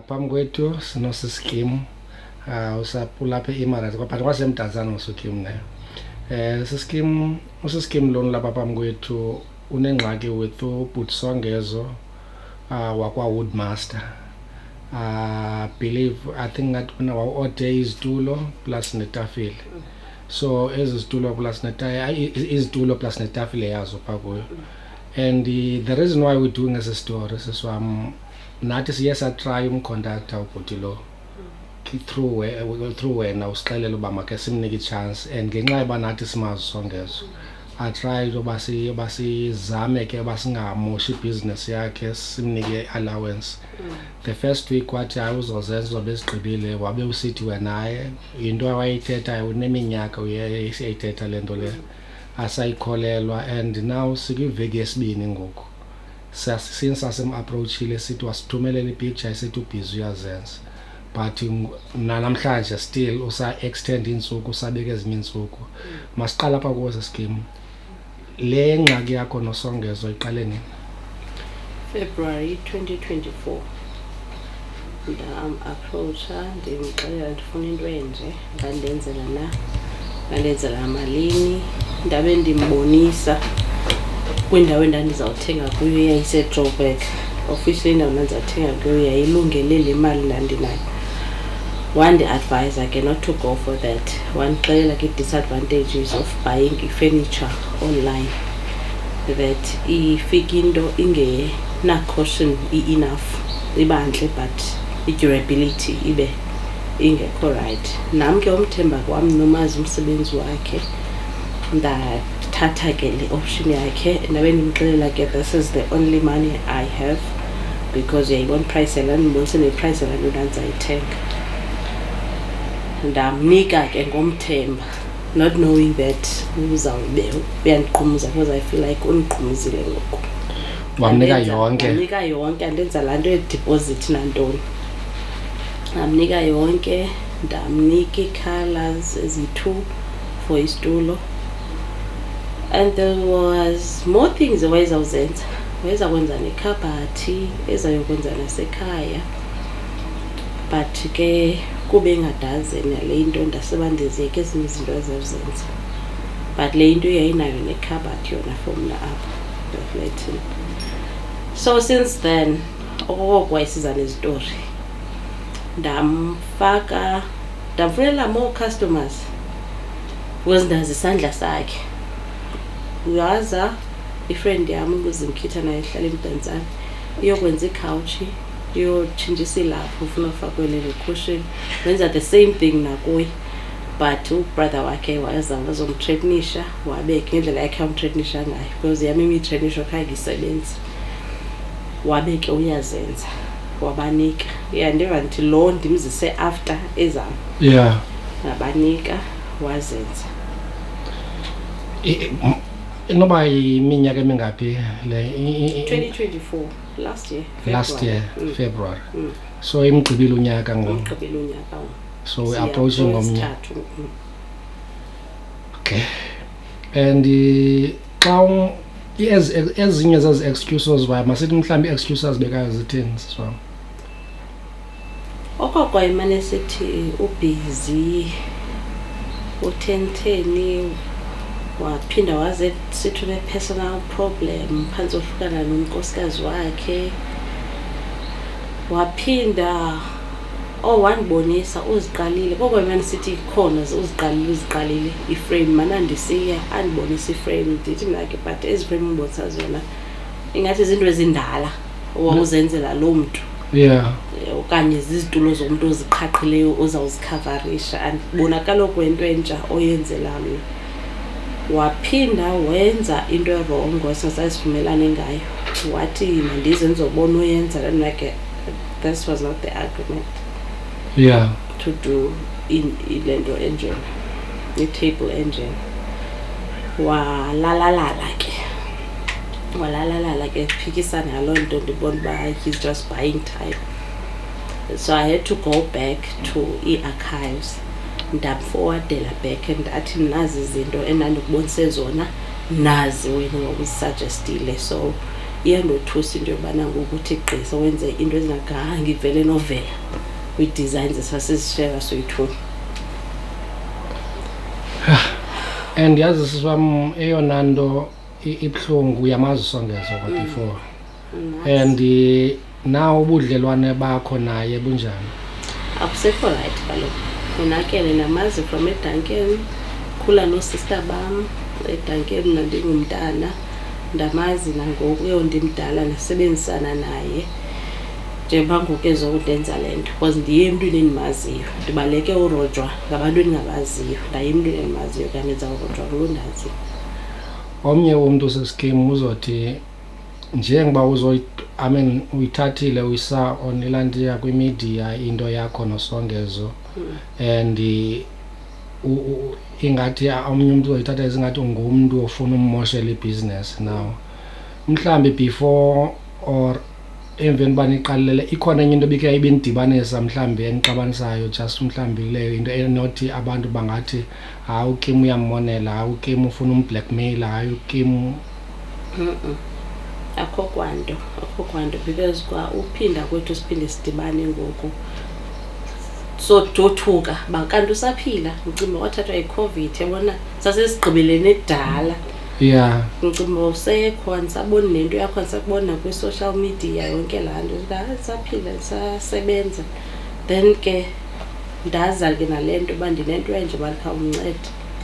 Phambi kwethu sinosiskim usapulapha eMarathi but kwasemdantsane ngosukimi nayo usiskim lona lapha phambi kwethu unengxaki with ubhuti Songezo wakwa Woodmaster. I think that kuna order izitulo plus netafile, so ezizitulo plus izitulo plus netafile yazo pha. And the reason why we're doing as a story is nathi siye satry umconductor ubhuti lo through wena usixelela uba make simnike ichance, and ngenxa yoba nathi simazi Songezo I tried uba sizame ke uba singamoshi ibhizinesi yakhe, simnike allowance. The first week wathi hayi uzozenza zobe ezigqibile, wabe usithi wenaye into awayithethayo uneminyaka uyayithetha le nto le asayikholelwa. And now sikwiveki yesibini ngoku since sasim-approachile sithi wasithumelela ipicture esithi ubhizi uyazenza, but namhlanje still usa-extend iintsuku, usabeka ezinye iintsuku. Masiqala apha kuwo siskim, le ngxaki yakho noSongezo iqale nini? February 2024 ndam-approacha ndimxelela ndifuna into enje, ngandenzela malini, ndabe ndimbonisa kwindawo endandizawuthenga kuyo eyayiseJoburg. Officially indawo ndandizawuthenga kuyo yayilungele le mali ndandinayo. Wandi-advise ke not to go for that, wandixelela ke disadvantages of buying furniture online, that ifika into ingena-caution enough, ibantle but i-durability ibe ingekho right. Nam ke umthemba kwam nomazi umsebenzi wakhe ndathatha ke le option yakhe, ndabe ndimxelela ke this is the only money I have because uyayibona price yala ndibonise neprice yala nto ndandizayithenga. Ndamnika ke ngomthemba not knowing that uzawube uyandiqhumuza because I feel like undiqhumuzile ngoku. Wamnika yonke? Wamnika yonke, andenza laa nto yedeposit nantoni. Ndamnika yonke, ndamnika ii-colours ezi-2 for isitulo. And there was more things wayezawuzenza, wayezakwenza nekhabhathi ezayokwenza nasekhaya, but ke kube engadazi nale into ndaseba ndiziyeke ezinye izinto ezawuzenza. But le into yayinayo nekhabhathi yona for mna apha eflatini. So since then okoko wayesiza nezitori, ndamfunela more customers because ndazi isandla sakhe. Uyaza ifriend yami ukuzinkitha nayo ihlala eMdantsane iyokwenza ikhawuchi, iyotshintsha ilaphu, ufuna ufakwele le-cushion, wenza the same thing nakuye. But ubrother wakhe waza wazomtreatnisha, wabeka ngendlela yakhe yamtreatnisha ngayo because yami imi-treatnisha khange isebenzi. Wabe ke uyazenza wabanika, ndiva ndithi lo ndimzise after ezam, nabanika wazenza. Inoba iminyaka emingaphi le? 2024, last year February. So imgqibile unyaka ngoku. Imgqibile unyaka. So we approaching ngomnyaka. Okay. And xa ezinye zezi excuses why masithi mhlawumbi excuses bekayo zithini siswam? Okoko imane sithi ubhizi, utheni waphinda waze sithi une-personal problem, phantsi ohlukana nonkosikazi wakhe. Waphinda wandibonisa uziqalile, koko imane sithi khona uziqalile iframe, mana ndisiya andibonisa iframe. Ndithi mna ke but ezi frame ngibonisa zona ingathi izinto ezindala owawuzenzela loo mntu, okanye zizitulo zomntu oziqhaqhileyo ozawuzikhavarisha, andibonakala kwento entsha oyenzela mna. Waphinda wenza into erongo esasasivumelane ngayo, wathi mandize ndizobona uyenza. And like this was not the agreement to do ile nto enjena, i-table enjena. Walalalala ke phikisana ngaloo nto, ndibona uba he's just buying time. So I had to go back to i-archives, ndamforwardela back ndathi nazi izinto endandikubonise zona, nazi wena wawuzisuggestile. So iyandothusa into yobana ngokuthi gqisa wenze into ezingaganga ivele novela kwi-designs esasizishera soyi-2. And yazi siswam eyona nto ibuhlungu uyamazi Songezo kwa before. And now ubudlelwane bakho naye bunjani? Akusekho right kaloku. Unakele namazi from eDuncan, khula no-sister bam eDuncan nandingumntana, ndamazi nangoku ndimdala nasebenzisana naye. Njengoba ngoku ezokundenza le nto because ndiye emntwini endimaziyo, ndibaleke urojwa ngabantu endingabaziyo, ndaye emntwini endimaziyo kanti ndenza urojwa kuloo ndazi. Omnye umntu sesikim uzothi njengoba uyithathile uyisa onilandiya kwimedia into yakho noSongezo and ingathi omnye umntu uyithatha isingathi ungumntu ofuna ummoshela ibusiness now. Mhlambi before or emveni bani iqalele ikhona enye into bike ibinidibanisa mhlambi enixabanisayo just mhlambi leyo into enothi abantu bangathi hawu Kim uyammonela, hawu Kim ufuna umblackmail, hawu Kim akho kwanto because kwa uphinda kwethu siphinde sidibane ngoku so dothuka bakanti usaphila ngicimba wathathwa iCovid yabona sasesigqibelene edala. Yeah, ngicimba usekho nisabona nento yakho nisakubona kwi-social media yonke laa nto saphila sasebenza. Then ke ndaza ke nale nto uba ndinento enje bani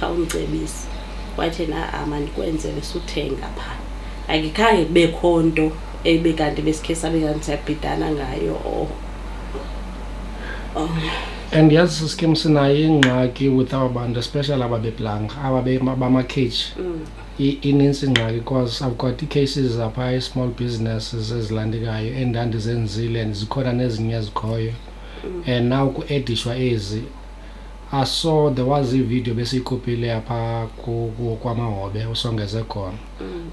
khawumcebise wathi mandikwenzele suthenga phaa akikhange kubekho nto ebekanti besikhe sabe kanti siyabhidana ngayo and yazi siskim sinayo ingxaki with our bantu especially ababeplanga abama-cage. Inintsi ingxaki because I've got cases apha small businesses ezilandekayo endandizenzile and zikhona nezinye ezikhoyo and now ku-edishwa ezi I saw there was a video besiyikhophile apha kwamahobe uSongeze khona.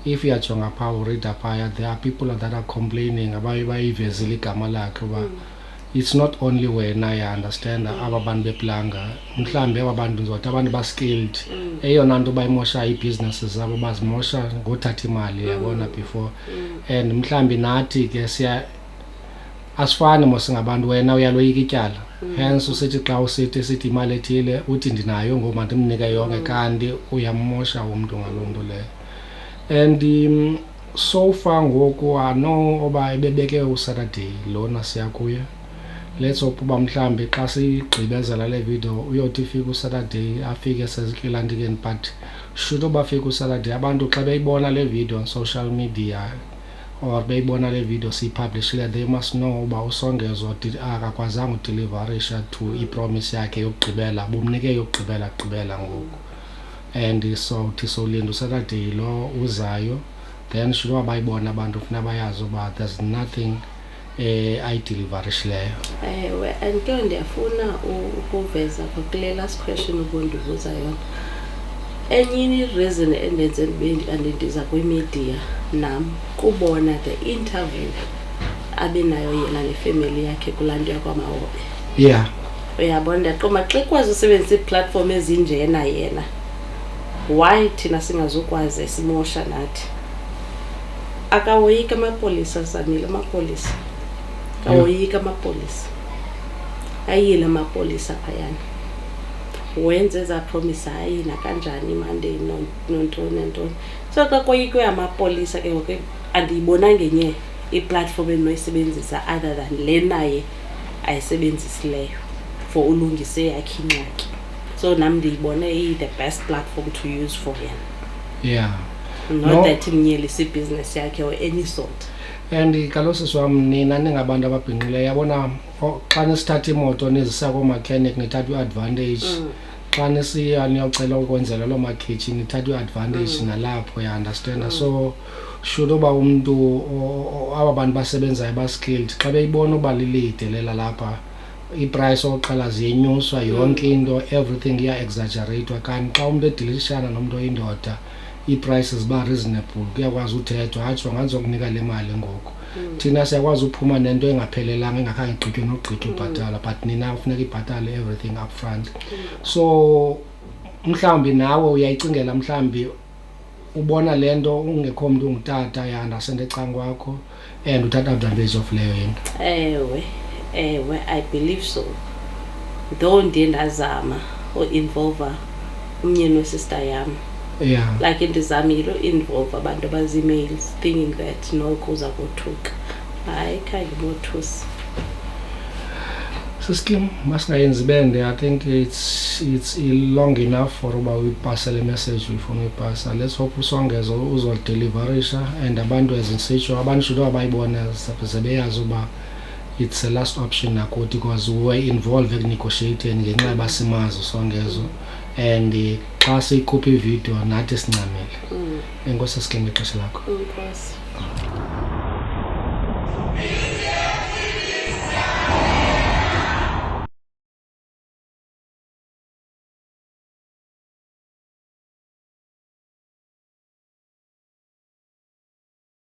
If uyajonga pha uread apha there are people that are complaining bayivezile igama lakhe uba it's not only wena I understand aba bantu beplanga mhlambi aba bantu nzothi abantu ba-skilled eyona nto bayimosha ii-businesses zabo bazimosha ngothatha imali yabona before and mhlambi nathi ke asifani mosingabantu wena uyaloyika ityala hence usithi xa usithi sithi imali ethile uthi ndinayo ngoma ndimnike yonke kanti uyammosha umntu ngaloo nto leyo. And so far ngoku ano oba ebebeke uSaturday lona siya kuye. Let's hope uba mhlambi xa sigqibezela le video uyothi fika uSaturday afike sezikilantike but should uba fika uSaturday abantu xa beyibona le video on social media or beyibona le video siyipublishile they must know uba uSongezo akakwazanga udeliverisha to ipromise yakhe yokugqibela bumnike yokugqibela ngoku and so thisolinda uSaturday lo uzayo then should uba bayibona abantu ufuna bayazi uba there's nothing ayideliverishileyo. Ewe and ke ndiyafuna ukuveza kule last question ubondibuza yona. Enye reason endenze ndiza kwimedia nam kubona the interview abenayo yena nefamily yakhe kulanto yakwamahobe. Yeah, uyabona ndaqoma xa ikwazi usebenzisa iplatform ezinjena yena why thina singazukwazi simosha nathi akawoyika amapolisa sanile amapolisa kawoyika amapolisa ayile amapolisa phayana wenze za promise ayina kanjani Monday nontoni so xa koyikwe amapolisa ke ngoku andiyibona ngenye iplatform enoyisebenzisa other than le naye ayisebenzisileyo for ulungise yakhe ingxaki so nam ndiyibone the best platform to use for him. Yeah, not that imnyelisa business yakhe or any sort. And kalosi swam nina ningabantu ababhinqileyo yabona xa nisithatha imoto nizisa ko-mechanic nithatha advantage xa nisiya niyocela ukwenzela loo makhethi nithatha advantage nalapho ya understand so should uba umntu aba bantu basebenzayo ba-skilled xa beyibona uba lilidelela lapha iprice oqala ziyenyuswa yonke into everything iya-exaggeratewa kanti xa umntu edilishana nomntu oyindoda ii-prices ba reasonable kuyakwazi uthethwa hatsho nganzokunika le mali ngoku thina siyakwazi uphuma nento engaphelelanga engakhange igqitywe nogqitywa ubhatala but nina ufuneka ibhatale everything up front so mhlawumbi nawe uyayicingela mhlawumbi ubona lento ungekho umuntu ungutata understand ecanga kwakho and uthatha advantage of leyo into. Ewe, I believe so. Though ndiye ndazama involve umyeni wesister yam. Yeah. Like ndizamile involve abantu abazi-males thinking that no kuza kothuka. Hayi khange bothusi. Siskim masingayenzi bende. I think it's long enough for uba uyipasele message uyifuna uyipasa. Let's hope usongeza uzolideliverisha and abantu ezinsitsho abantu should abayibona sebeyazi uba it's a last option nakuthi because we involved ekunegotiating ngenxa yabasimazo songezo and xa siyikhupha ivideo nathi sincamele. Enkosi Skim ixesha lakho. Enkosi.